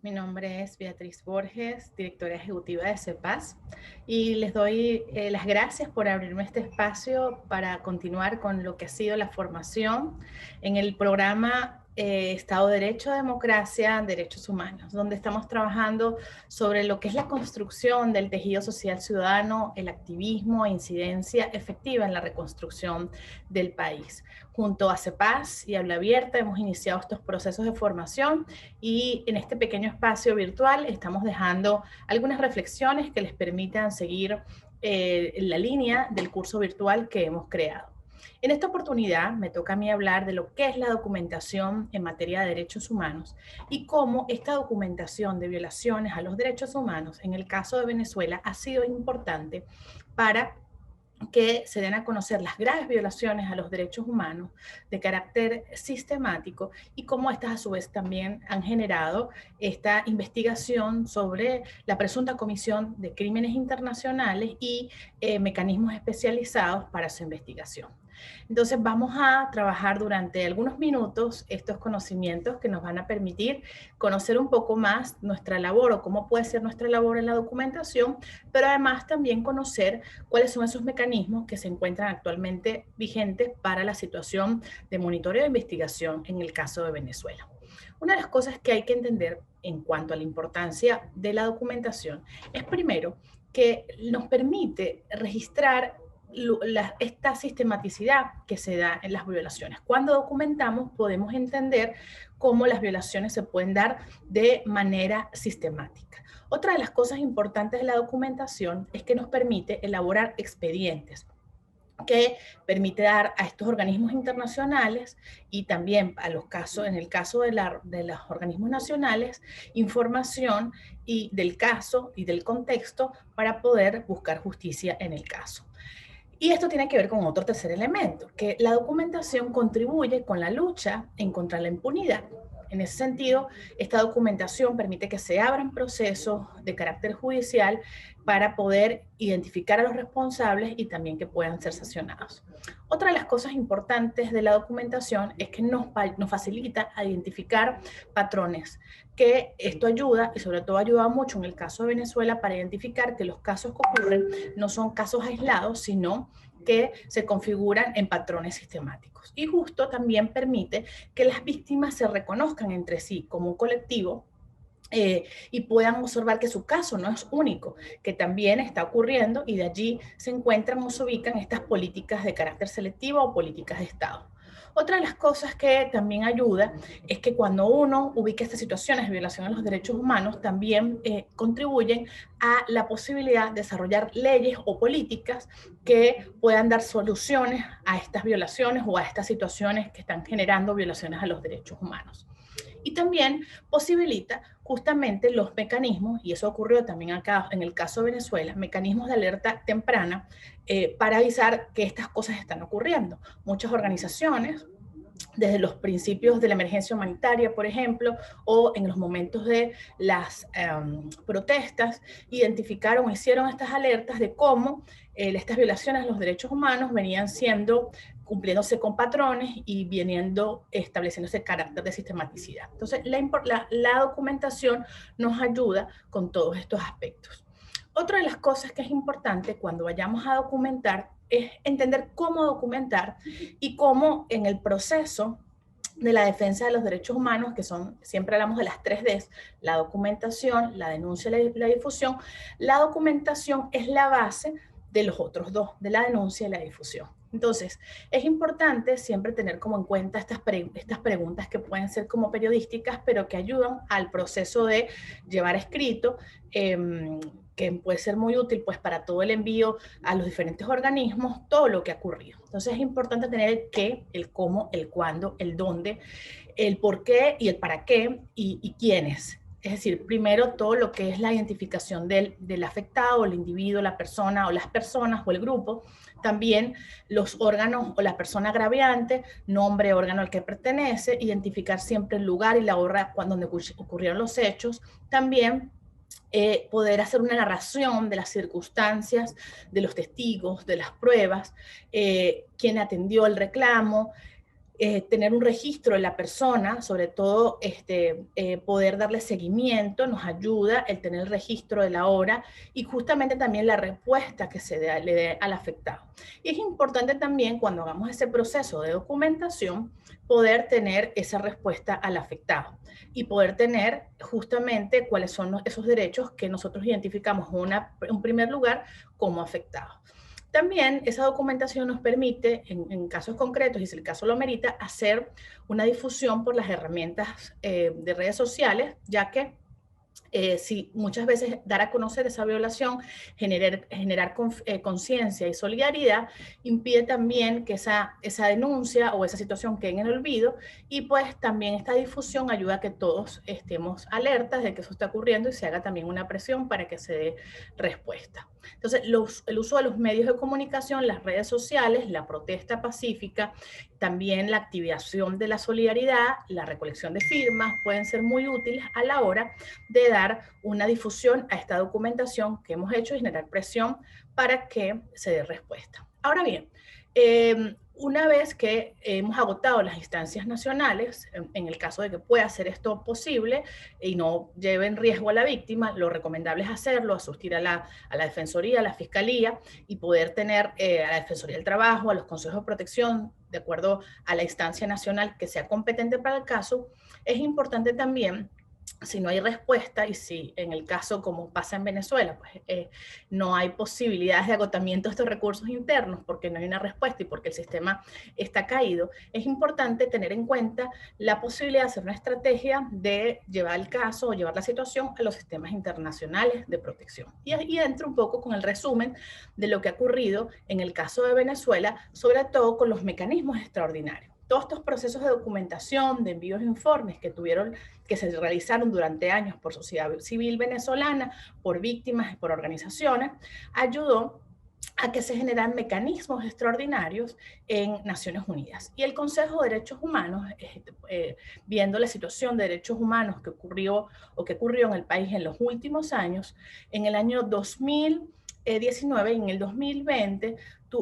Mi nombre es Beatriz Borges, directora ejecutiva de CEPAS, y les doy las gracias por abrirme este espacio para continuar con lo que ha sido la formación en el programa Estado de Derecho, Democracia, Derechos Humanos, donde estamos trabajando sobre lo que es la construcción del tejido social ciudadano, el activismo e incidencia efectiva en la reconstrucción del país. Junto a CEPAS y Habla Abierta hemos iniciado estos procesos de formación y en este pequeño espacio virtual estamos dejando algunas reflexiones que les permitan seguir la línea del curso virtual que hemos creado. En esta oportunidad me toca a mí hablar de lo que es la documentación en materia de derechos humanos y cómo esta documentación de violaciones a los derechos humanos en el caso de Venezuela ha sido importante para que se den a conocer las graves violaciones a los derechos humanos de carácter sistemático y cómo estas a su vez también han generado esta investigación sobre la presunta comisión de crímenes internacionales y mecanismos especializados para su investigación. Entonces vamos a trabajar durante algunos minutos estos conocimientos que nos van a permitir conocer un poco más nuestra labor o cómo puede ser nuestra labor en la documentación, pero además también conocer cuáles son esos mecanismos que se encuentran actualmente vigentes para la situación de monitoreo e investigación en el caso de Venezuela. Una de las cosas que hay que entender en cuanto a la importancia de la documentación es primero que nos permite registrar esta sistematicidad que se da en las violaciones. Cuando documentamos podemos entender cómo las violaciones se pueden dar de manera sistemática. Otra de las cosas importantes de la documentación es que nos permite elaborar expedientes que permite dar a estos organismos internacionales y también a los casos, en el caso de los organismos nacionales, información del caso y del contexto para poder buscar justicia en el caso. Y esto tiene que ver con otro tercer elemento, que la documentación contribuye con la lucha en contra de la impunidad. En ese sentido, esta documentación permite que se abran procesos de carácter judicial para poder identificar a los responsables y también que puedan ser sancionados. Otra de las cosas importantes de la documentación es que nos facilita a identificar patrones, que esto ayuda y sobre todo ayuda mucho en el caso de Venezuela para identificar que los casos que ocurren no son casos aislados, sino que se configuran en patrones sistemáticos. Y justo también permite que las víctimas se reconozcan entre sí como un colectivo y puedan observar que su caso no es único, que también está ocurriendo y de allí se encuentran o se ubican estas políticas de carácter selectivo o políticas de Estado. Otra de las cosas que también ayuda es que cuando uno ubica estas situaciones de violación a los derechos humanos, también contribuyen a la posibilidad de desarrollar leyes o políticas que puedan dar soluciones a estas violaciones o a estas situaciones que están generando violaciones a los derechos humanos. Y también posibilita justamente los mecanismos, y eso ocurrió también acá en el caso de Venezuela, mecanismos de alerta temprana para avisar que estas cosas están ocurriendo. Muchas organizaciones, desde los principios de la emergencia humanitaria, por ejemplo, o en los momentos de las protestas, identificaron o hicieron estas alertas de cómo estas violaciones a los derechos humanos venían siendo cumpliéndose con patrones y viniendo estableciéndose carácter de sistematicidad. Entonces, la documentación nos ayuda con todos estos aspectos. Otra de las cosas que es importante cuando vayamos a documentar es entender cómo documentar y cómo en el proceso de la defensa de los derechos humanos, que son, siempre hablamos de las 3Ds, la documentación, la denuncia y la difusión, la documentación es la base de los otros dos, de la denuncia y la difusión. Entonces, es importante siempre tener como en cuenta estas preguntas que pueden ser como periodísticas, pero que ayudan al proceso de llevar escrito, que puede ser muy útil pues para todo el envío a los diferentes organismos, todo lo que ha ocurrido. Entonces es importante tener el qué, el cómo, el cuándo, el dónde, el por qué y el para qué y quiénes. Es decir, primero todo lo que es la identificación del afectado, el individuo, la persona o las personas o el grupo. También los órganos o la persona agraviante, nombre, órgano al que pertenece, identificar siempre el lugar y la hora donde ocurrieron los hechos. También poder hacer una narración de las circunstancias, de los testigos, de las pruebas, quién atendió el reclamo, tener un registro de la persona, sobre todo poder darle seguimiento, nos ayuda el tener el registro de la hora y justamente también la respuesta que le dé al afectado. Y es importante también cuando hagamos ese proceso de documentación, poder tener esa respuesta al afectado y poder tener justamente cuáles son esos derechos que nosotros identificamos en primer lugar como afectados. También esa documentación nos permite, en casos concretos, y si el caso lo merita, hacer una difusión por las herramientas de redes sociales, ya que si muchas veces dar a conocer esa violación, generar conciencia y solidaridad, impide también que esa denuncia o esa situación quede en el olvido, y pues también esta difusión ayuda a que todos estemos alertas de que eso está ocurriendo y se haga también una presión para que se dé respuesta. Entonces, el uso de los medios de comunicación, las redes sociales, la protesta pacífica, también la activación de la solidaridad, la recolección de firmas, pueden ser muy útiles a la hora de dar una difusión a esta documentación que hemos hecho y generar presión para que se dé respuesta. Ahora bien, una vez que hemos agotado las instancias nacionales, en el caso de que pueda ser esto posible y no lleve en riesgo a la víctima, lo recomendable es hacerlo, asistir a la Defensoría, a la Fiscalía y poder tener a la Defensoría del Trabajo, a los consejos de protección, de acuerdo a la instancia nacional que sea competente para el caso. Es importante también, si no hay respuesta y si en el caso como pasa en Venezuela, pues no hay posibilidades de agotamiento de estos recursos internos porque no hay una respuesta y porque el sistema está caído, es importante tener en cuenta la posibilidad de hacer una estrategia de llevar el caso o llevar la situación a los sistemas internacionales de protección. Y ahí entro un poco con el resumen de lo que ha ocurrido en el caso de Venezuela, sobre todo con los mecanismos extraordinarios. Todos estos procesos de documentación, de envíos de informes que se realizaron durante años por sociedad civil venezolana, por víctimas y por organizaciones, ayudó a que se generaran mecanismos extraordinarios en Naciones Unidas. Y el Consejo de Derechos Humanos, viendo la situación de derechos humanos que ocurrió en el país en los últimos años, en el año 2019 y en el 2020,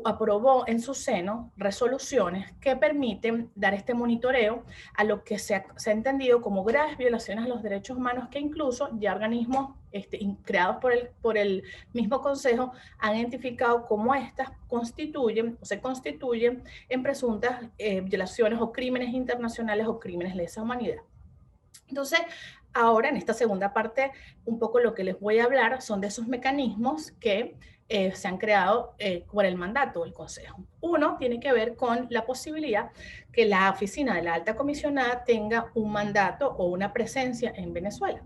aprobó en su seno resoluciones que permiten dar este monitoreo a lo que se ha entendido como graves violaciones a los derechos humanos, que incluso ya organismos creados por el mismo Consejo han identificado como estas constituyen o se constituyen en presuntas violaciones o crímenes internacionales o crímenes de lesa humanidad. Entonces, ahora en esta segunda parte, un poco lo que les voy a hablar son de esos mecanismos que se han creado por el mandato del Consejo. Uno tiene que ver con la posibilidad que la oficina de la alta comisionada tenga un mandato o una presencia en Venezuela.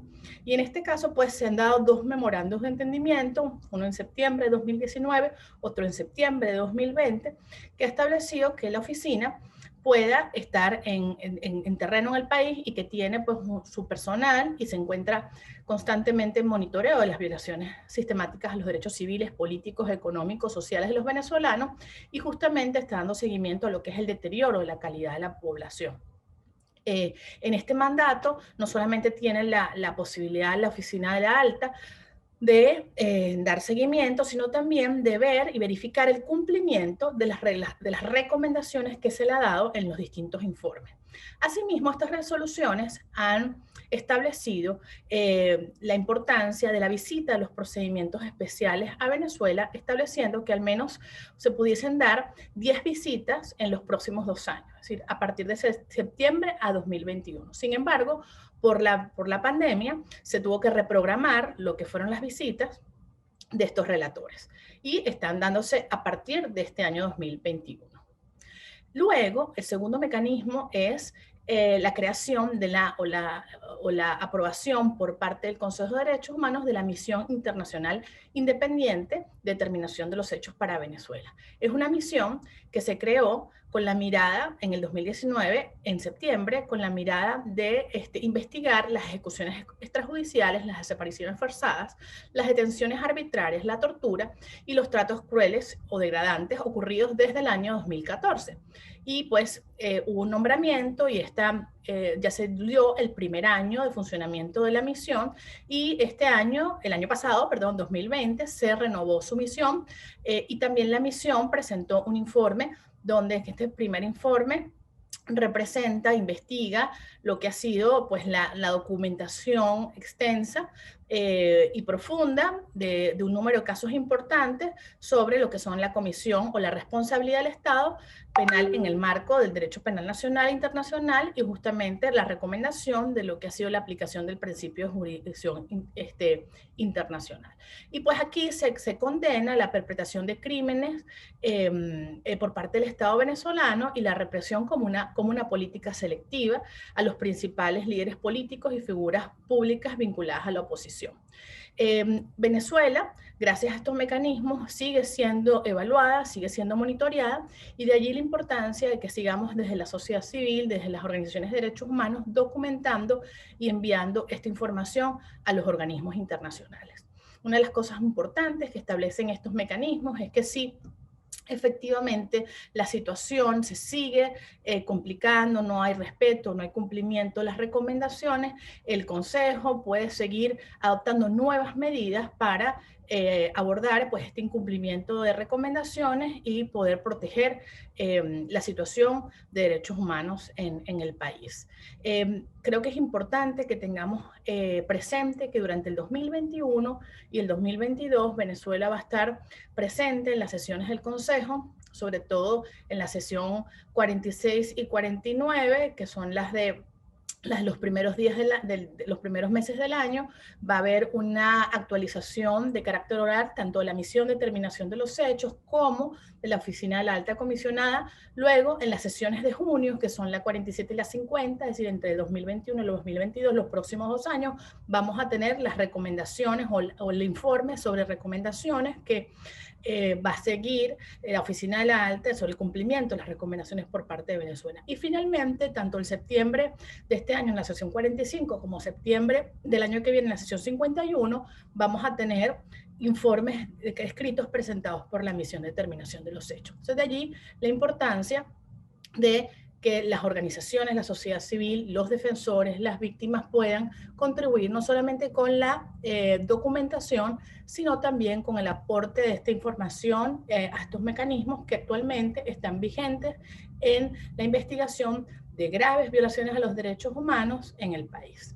Y en este caso, pues se han dado dos memorandos de entendimiento, uno en septiembre de 2019, otro en septiembre de 2020, que ha establecido que la oficina pueda estar en terreno en el país y que tiene pues su personal y se encuentra constantemente en monitoreo de las violaciones sistemáticas a los derechos civiles, políticos, económicos, sociales de los venezolanos, y justamente está dando seguimiento a lo que es el deterioro de la calidad de la población. En este mandato no solamente tiene la posibilidad la oficina de la alta de dar seguimiento, sino también de ver y verificar el cumplimiento de las reglas, de las recomendaciones que se le ha dado en los distintos informes. Asimismo, estas resoluciones han establecido la importancia de la visita de los procedimientos especiales a Venezuela, estableciendo que al menos se pudiesen dar 10 visitas en los próximos 2 años, es decir, a partir de septiembre a 2021. Sin embargo, por la pandemia, se tuvo que reprogramar lo que fueron las visitas de estos relatores y están dándose a partir de este año 2021. Luego, el segundo mecanismo es la creación de o la aprobación por parte del Consejo de Derechos Humanos de la Misión Internacional Independiente de Determinación de los Hechos para Venezuela. Es una misión que se creó con la mirada, en el 2019, en septiembre, con la mirada de investigar las ejecuciones extrajudiciales, las desapariciones forzadas, las detenciones arbitrarias, la tortura y los tratos crueles o degradantes ocurridos desde el año 2014. Y pues hubo un nombramiento y ya se dio el primer año de funcionamiento de la misión, y el año pasado, 2020, se renovó su misión y también la misión presentó un informe donde este primer informe representa, investiga lo que ha sido pues, la documentación extensa y profunda de un número de casos importantes sobre lo que son la comisión o la responsabilidad del Estado penal en el marco del derecho penal nacional e internacional, y justamente la recomendación de lo que ha sido la aplicación del principio de jurisdicción internacional. Y pues aquí se condena la perpetración de crímenes por parte del Estado venezolano y la represión como una política selectiva a los principales líderes políticos y figuras públicas vinculadas a la oposición. Venezuela, gracias a estos mecanismos, sigue siendo evaluada, sigue siendo monitoreada, y de allí la importancia de que sigamos desde la sociedad civil, desde las organizaciones de derechos humanos, documentando y enviando esta información a los organismos internacionales. Una de las cosas importantes que establecen estos mecanismos es que sí, efectivamente la situación se sigue complicando, no hay respeto, no hay cumplimiento de las recomendaciones, el Consejo puede seguir adoptando nuevas medidas para abordar pues, este incumplimiento de recomendaciones y poder proteger la situación de derechos humanos en el país. Creo que es importante que tengamos presente que durante el 2021 y el 2022 Venezuela va a estar presente en las sesiones del Consejo, sobre todo en la sesión 46 y 49, que son las de los primeros días de los primeros meses del año. Va a haber una actualización de carácter oral, tanto de la misión de determinación de los hechos como de la Oficina de la Alta Comisionada. Luego, en las sesiones de junio, que son la 47 y la 50, es decir, entre el 2021 y el 2022, los próximos 2 años, vamos a tener las recomendaciones o el informe sobre recomendaciones que va a seguir la Oficina de la Alta sobre el cumplimiento de las recomendaciones por parte de Venezuela. Y finalmente, tanto en septiembre de este año en la sesión 45 como septiembre del año que viene en la sesión 51, vamos a tener informes escritos presentados por la misión de determinación de los hechos. Entonces, de allí la importancia de que las organizaciones, la sociedad civil, los defensores, las víctimas puedan contribuir no solamente con la documentación, sino también con el aporte de esta información a estos mecanismos que actualmente están vigentes en la investigación de graves violaciones a los derechos humanos en el país.